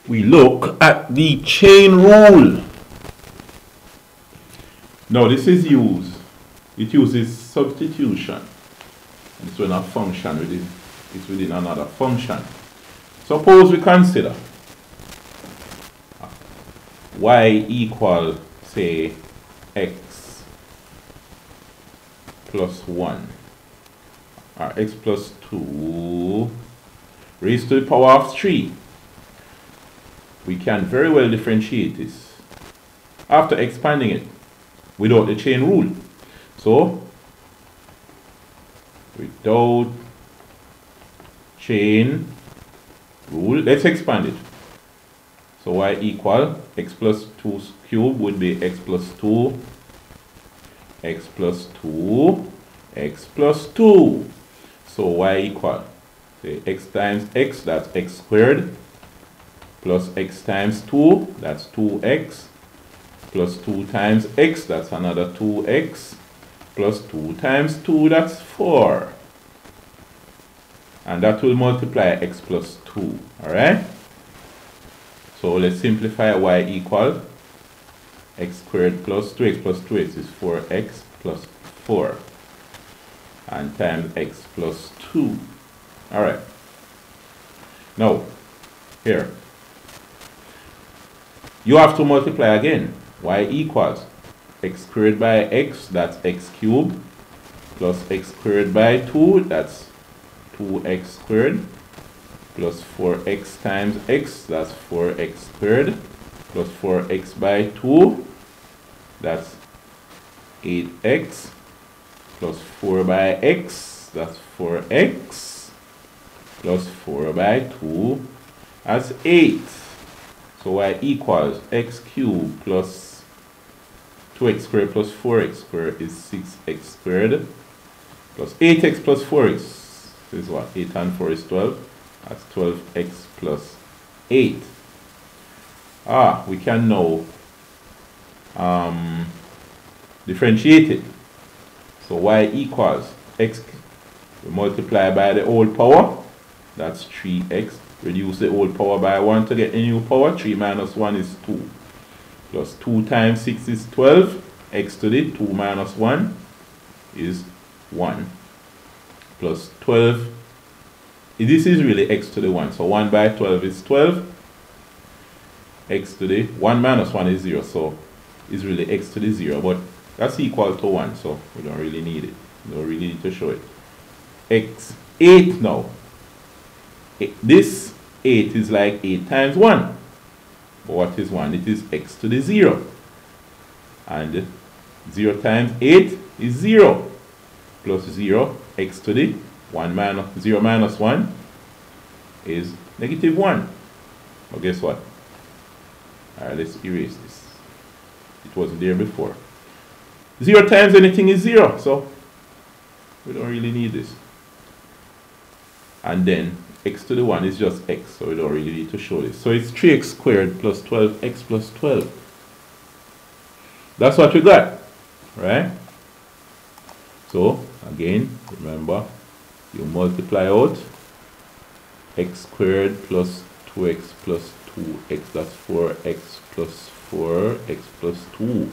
we look at the chain rule. Now this is used, it uses substitution. It's when a function is within another function. Suppose we consider y equal, say, x plus 1 or x plus 2 raised to the power of 3. We can very well differentiate this after expanding it without the chain rule. So, without chain rule, let's expand it. So y equal x plus 2 cubed would be x plus 2, x plus 2, x plus 2. So y equal, say, x times x, that's x squared, plus x times 2, that's 2x, plus 2 times x, that's another 2x, plus 2 times 2, that's 4. And that will multiply x plus 2, alright? So let's simplify y equal x squared plus 2x plus 2x is 4x plus 4. And times x plus 2. Alright. Now, here. You have to multiply again. Y equals x squared by x, that's x cubed, plus x squared by 2, that's 2x squared, plus 4x times x, that's 4x squared, plus 4x by 2, that's 8x, plus 4 by x, that's 4x, plus 4 by 2, that's 8. So y equals x cubed plus 2x squared plus 4x squared is 6x squared, plus 8x plus 4x is what? 8 and 4 is 12. That's 12x plus 8. We can now differentiate it. So y equals x, we multiply by the whole power, that's 3x. Reduce the whole power by 1 to get a new power. 3 minus 1 is 2. Plus 2 times 6 is 12. X to the 2 minus 1 is 1. Plus 12. This is really x to the 1. So 1 by 12 is 12. X to the 1 minus 1 is 0. So it's really x to the 0. But that's equal to 1. So we don't really need it. We don't really need to show it. X 8 now. This 8 is like 8 times 1. But what is 1? It is x to the 0. And 0 times 8 is 0. Plus 0, x to the 1 minus 0 minus 1 is negative 1. But guess what? Alright, let's erase this. It wasn't there before. 0 times anything is 0. So we don't really need this. And then x to the 1 is just x, so we don't really need to show this. So it's 3x squared plus 12x plus 12. That's what we got, right? So, again, remember, you multiply out x squared plus 2x plus 2x, that's 4x plus 4x plus 2.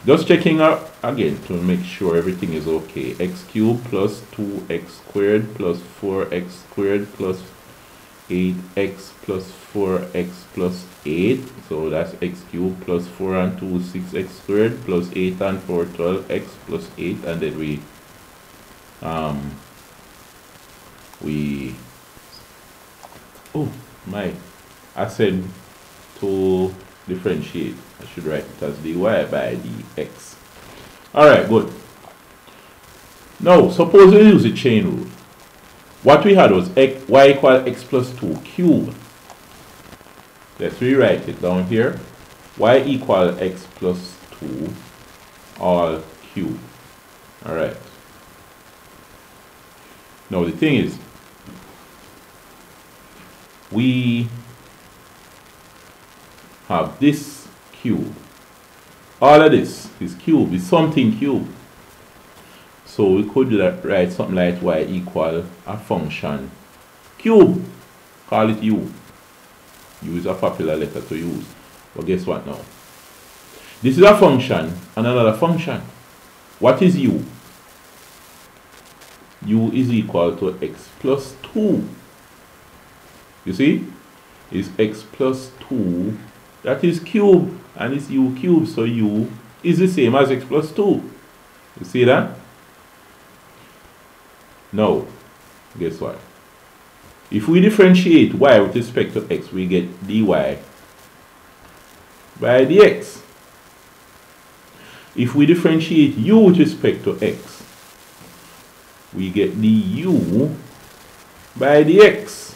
Just checking out again to make sure everything is okay. X cubed plus 2x squared plus 4x squared plus 8x plus 4x plus 8. So that's x cubed plus 4 and 2 6x squared plus 8 and 4 12x plus 8, and then I said to differentiate. I should write it as dy by dx. Alright, good. Now, suppose we use the chain rule. What we had was y equal x plus 2 cubed. Let's rewrite it down here. Y equal x plus 2 all cubed. Alright. Now, the thing is, we have this cube. All of this is cube, is something cube. So we could write something like y equal a function cube. Call it u. U is a popular letter to use. But guess what now? This is a function and another function. What is U? U is equal to x plus 2. You see? It's x plus 2. That is cube. And it's U cube. So U is the same as x plus 2. You see that? Now, guess what? If we differentiate y with respect to x, we get dy by dx. If we differentiate u with respect to x, we get du by dx.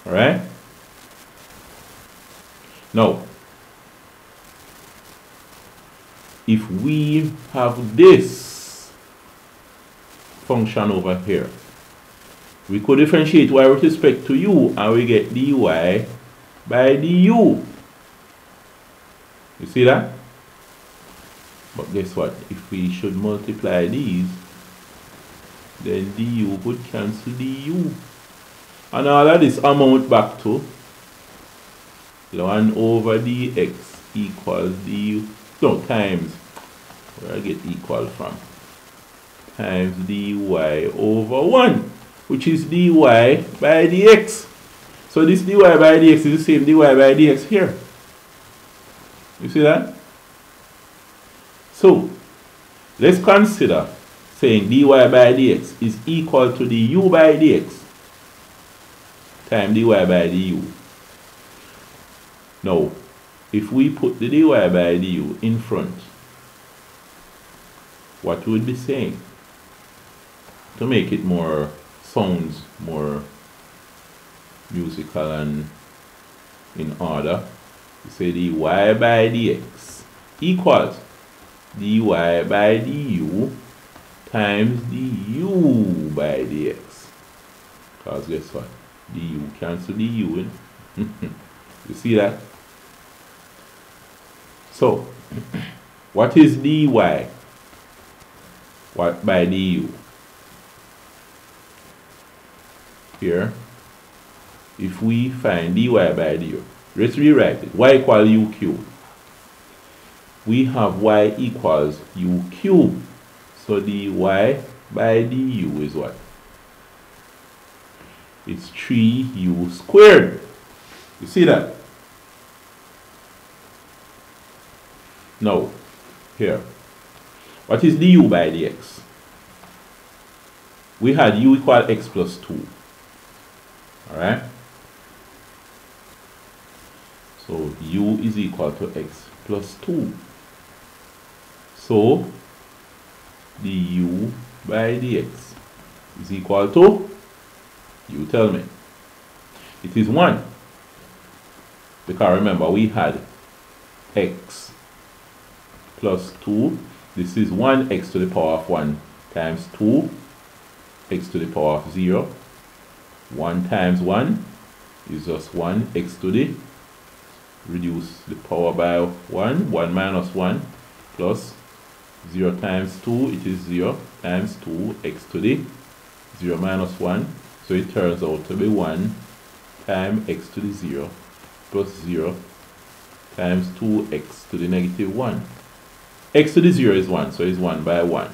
Alright? Now, if we have this function over here, we could differentiate y with respect to u and we get dy by du. You see that? But guess what? If we should multiply these, then du would cancel du. And all of this amount back to 1 over dx equals du. No, times. Where I get equal from? Times dy over 1, which is dy by dx. So this dy by dx is the same dy by dx here. You see that? So, let's consider saying dy by dx is equal to the u by dx times dy by du. Now, if we put the dy by du in front, what would be saying? To make it more sounds more musical and in order, we say dy by dx equals dy by du times du by dx. Because guess what? Du cancel du in. You see that? So, what is dy? What by du? Here, if we find dy by du, let's rewrite it. Y equals u cubed. We have y equals u cubed. So dy by du is what? It's 3u squared. You see that? Now, here, what is du by dx? We had u equal x plus 2. Alright? So u is equal to x plus 2. So du by dx is equal to, you tell me. It is 1. Because remember, we had x plus 2. This is 1x to the power of 1 times 2, x to the power of 0. 1 times 1 is just 1, x to the, reduce the power by 1, 1 minus 1, plus 0 times 2, it is 0 times 2, x to the 0 minus 1. So it turns out to be 1 times x to the 0 plus 0 times 2x to the negative 1. X to the 0 is 1, so it's 1 by 1.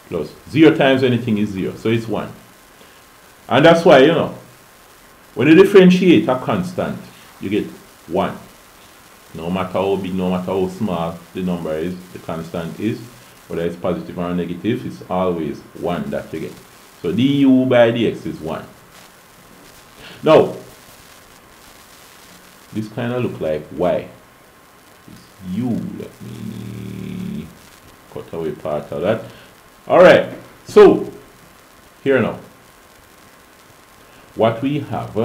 Plus 0 times anything is 0, so it's 1. And that's why, you know, when you differentiate a constant, you get 1. No matter how big, no matter how small the number is, the constant is, whether it's positive or negative, it's always 1 that you get. So du by dx is 1. Now, this kind of look like y. It's u. Let me cut away part of that. Alright, so here now. What we have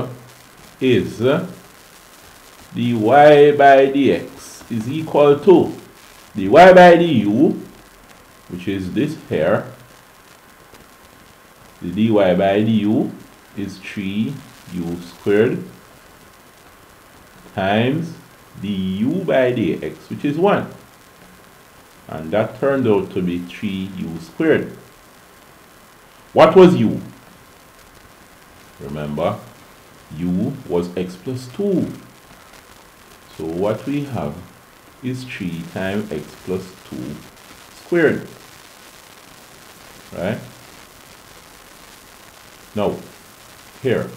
is dy by dx is equal to dy by du, which is this here. The dy by du is 3u squared times du by dx, which is 1. And that turned out to be 3u squared. What was u? Remember, u was x plus 2. So what we have is 3 times x plus 2 squared. Right? Now, here,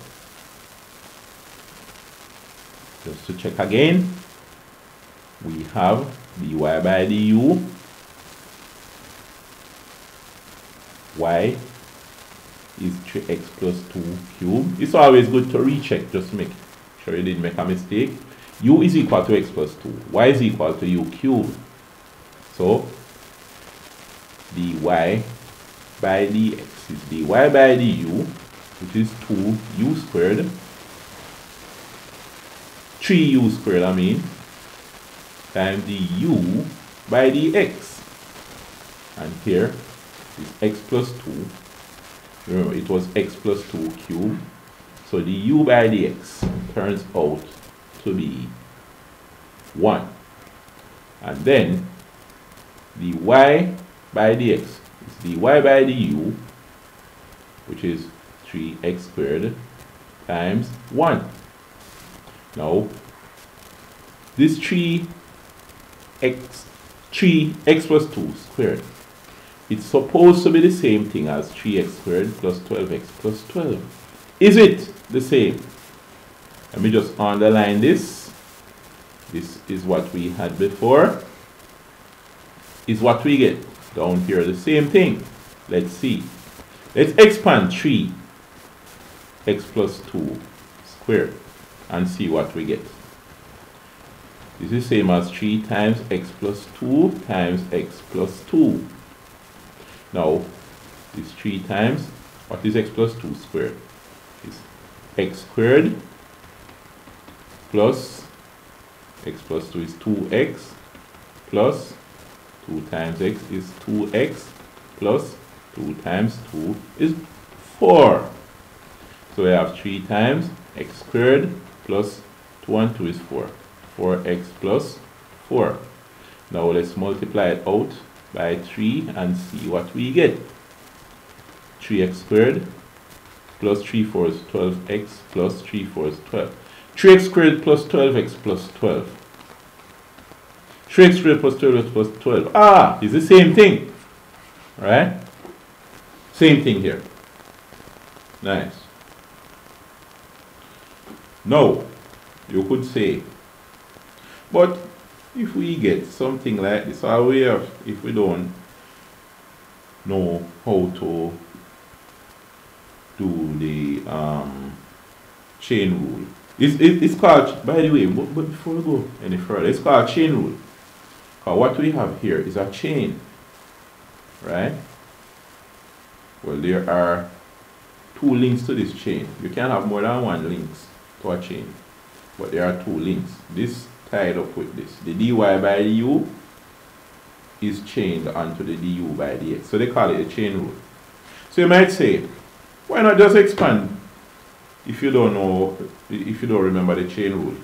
just to check again, we have dy by du, y is 3x plus 2 cubed. It's always good to recheck, just to make sure you didn't make a mistake. U is equal to x plus 2, y is equal to u cubed. So, dy by dx is dy by du, which is 2u squared, 3u squared, times du by dx. And here is x plus 2. Remember, it was x plus 2 cubed. So the u by dx turns out to be 1. And then the y by dx is dy by du, which is 3x squared times 1. Now, this 3x plus 2 squared, it's supposed to be the same thing as 3x squared plus 12x plus 12. Is it the same? Let me just underline this. This is what we had before. Is what we get down here the same thing? Let's see. Let's expand 3x plus 2 squared and see what we get. This is the same as 3 times x plus 2 times x plus 2. Now, this 3 times, what is x plus 2 squared? It's x squared plus x plus 2 is 2x plus 2 times x is 2x plus 2 times 2 is 4. So we have 3 times x squared plus 2 and 2 is 4. 4x plus 4. Now let's multiply it out by 3 and see what we get. 3x squared plus 3 4 is 12x plus 3 4 is 12. 3x squared plus 12x plus 12. 3x squared plus 12x plus 12. Ah, it's the same thing. Right? Same thing here. Nice. Now, you could say, but if we get something like this, or we have, if we don't know how to do the chain rule, it's called, by the way, but before we go any further, it's called chain rule. Because what we have here is a chain, right? Well, there are 2 links to this chain. You can have more than 1 links to a chain, but there are 2 links. This tied up with this. The dy by du is chained onto the du by dx. So they call it a chain rule. So you might say, why not just expand if you don't know, if you don't remember the chain rule?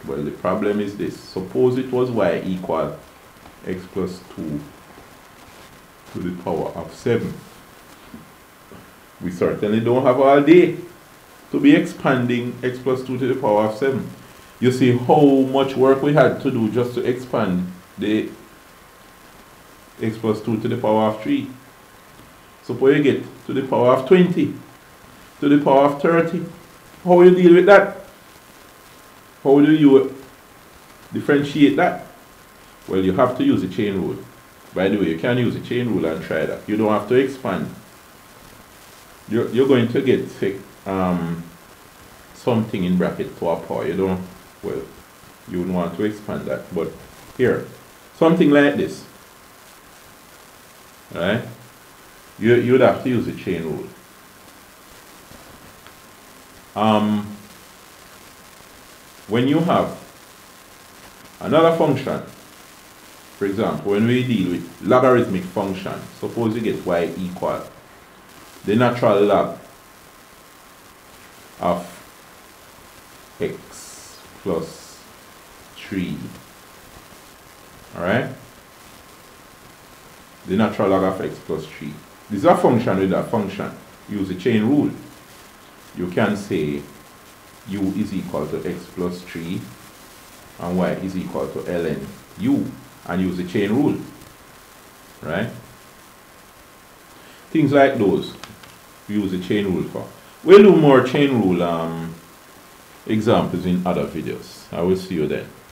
Well, the problem is this. Suppose it was y equal x plus 2 to the power of 7. We certainly don't have all day to be expanding x plus 2 to the power of 7. You see how much work we had to do just to expand the x plus 2 to the power of 3. Suppose you get to the power of 20, to the power of 30. How you deal with that? How do you differentiate that? Well, you have to use the chain rule. By the way, you can use the chain rule and try that. You don't have to expand. You're going to get something in bracket to a power. You don't, well, you wouldn't want to expand that. But here, something like this, right? You'd have to use the chain rule. When you have another function, for example, when we deal with logarithmic function, suppose you get y equal the natural log of x plus 3. Alright? The natural log of x plus 3. This is a function with a function. Use the chain rule. You can say u is equal to x plus 3 and y is equal to ln u, and use the chain rule, right? Things like those we use the chain rule for. We'll do more chain rule examples in other videos. I will see you then.